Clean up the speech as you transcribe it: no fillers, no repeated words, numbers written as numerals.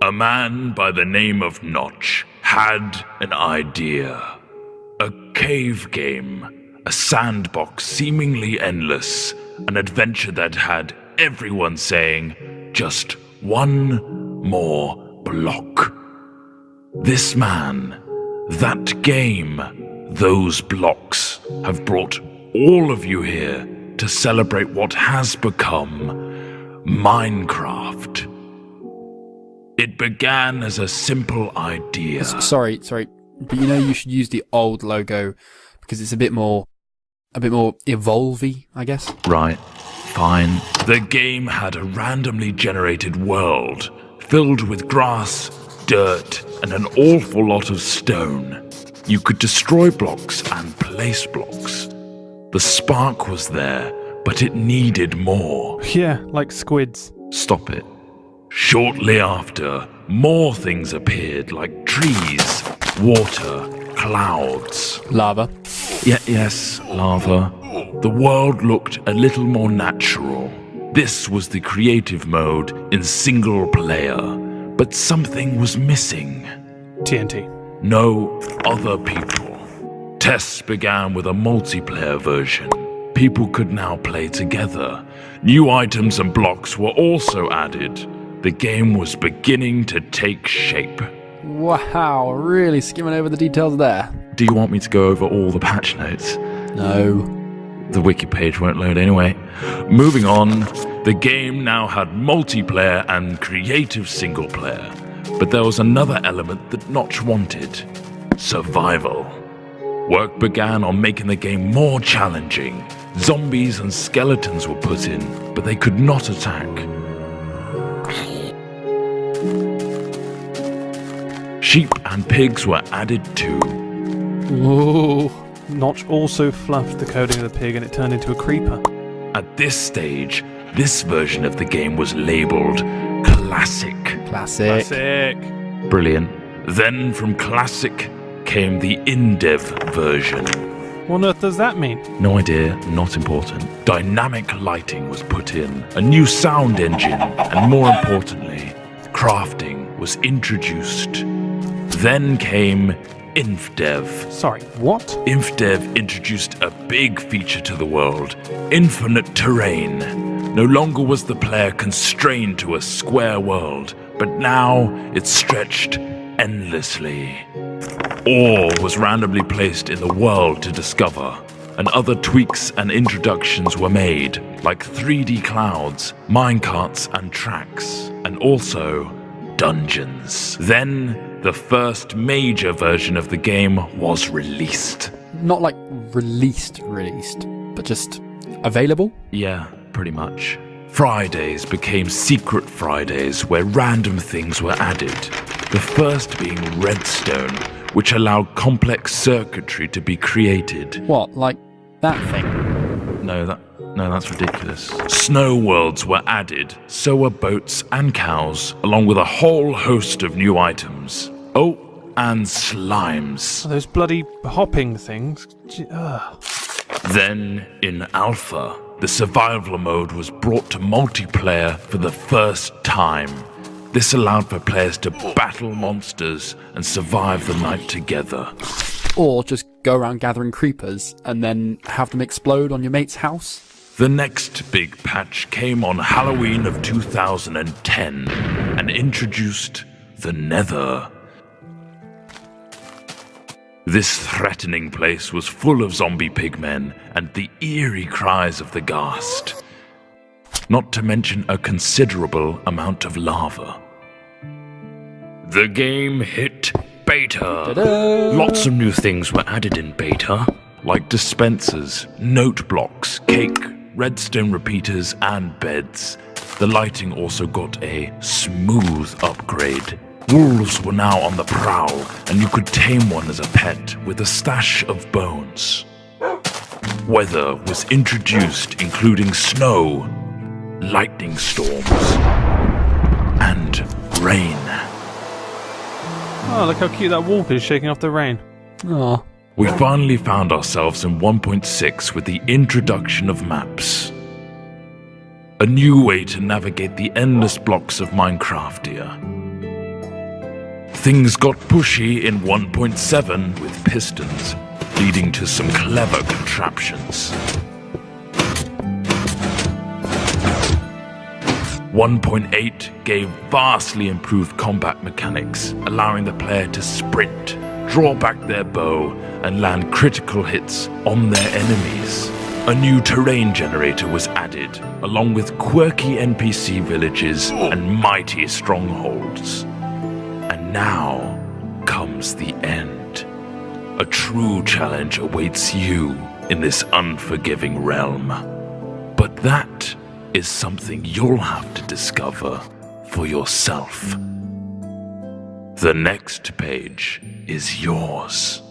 A man by the name of Notch had an idea. A cave game, a sandbox seemingly endless, an adventure that had everyone saying, just one more block. This man, that game, those blocks have brought all of you here to celebrate what has become Minecraft. It began as a simple idea. Sorry, but you should use the old logo because it's a bit more evolvey, I guess. Right, fine. The game had a randomly generated world filled with grass, dirt, and an awful lot of stone. You could destroy blocks and place blocks. The spark was there, but it needed more. Yeah, like squids. Stop it. Shortly after, more things appeared like trees, water, clouds. Lava. Yes, lava. The world looked a little more natural. This was the creative mode in single player, but something was missing. TNT. No other people. Tests began with a multiplayer version. People could now play together. New items and blocks were also added. The game was beginning to take shape. Wow, really skimming over the details there. Do you want me to go over all the patch notes? No. The wiki page won't load anyway. Moving on, the game now had multiplayer and creative single player. But there was another element that Notch wanted. Survival. Work began on making the game more challenging. Zombies and skeletons were put in, but they could not attack. Sheep and pigs were added too. Ooh. Notch also fluffed the coding of the pig and it turned into a creeper. At this stage, this version of the game was labelled Classic. Classic. Brilliant. Then from Classic came the in-dev version. What on earth does that mean? No idea, not important. Dynamic lighting was put in, a new sound engine, and more importantly, crafting was introduced. Then came InfDev. Sorry, what? InfDev introduced a big feature to the world, infinite terrain. No longer was the player constrained to a square world, but now it stretched endlessly. Ore was randomly placed in the world to discover, and other tweaks and introductions were made, like 3D clouds, minecarts and tracks, and also dungeons. Then, the first major version of the game was released. Not like released, but just available? Yeah, pretty much. Fridays became Secret Fridays, where random things were added. The first being Redstone, which allowed complex circuitry to be created. What, like that thing? No, that's ridiculous. Snow worlds were added, so were boats and cows, along with a whole host of new items. Oh, and slimes. Oh, those bloody hopping things. Then, in Alpha, the survival mode was brought to multiplayer for the first time. This allowed for players to battle monsters and survive the night together. Or just go around gathering creepers and then have them explode on your mate's house? The next big patch came on Halloween of 2010 and introduced the Nether. This threatening place was full of zombie pigmen and the eerie cries of the ghast. Not to mention a considerable amount of lava. The game hit beta. Ta-da! Lots of new things were added in beta, like dispensers, note blocks, cake, redstone repeaters, and beds. The lighting also got a smooth upgrade. Wolves were now on the prowl, and you could tame one as a pet with a stash of bones. Weather was introduced, including snow, lightning storms, and rain. Oh, look how cute that wolf is shaking off the rain. Aw. We finally found ourselves in 1.6 with the introduction of maps. A new way to navigate the endless blocks of Minecraftia. Things got pushy in 1.7 with pistons, leading to some clever contraptions. 1.8 gave vastly improved combat mechanics, allowing the player to sprint, draw back their bow, and land critical hits on their enemies. A new terrain generator was added, along with quirky NPC villages and mighty strongholds. And now comes the end. A true challenge awaits you in this unforgiving realm. But that is something you'll have to discover for yourself. The next page is yours.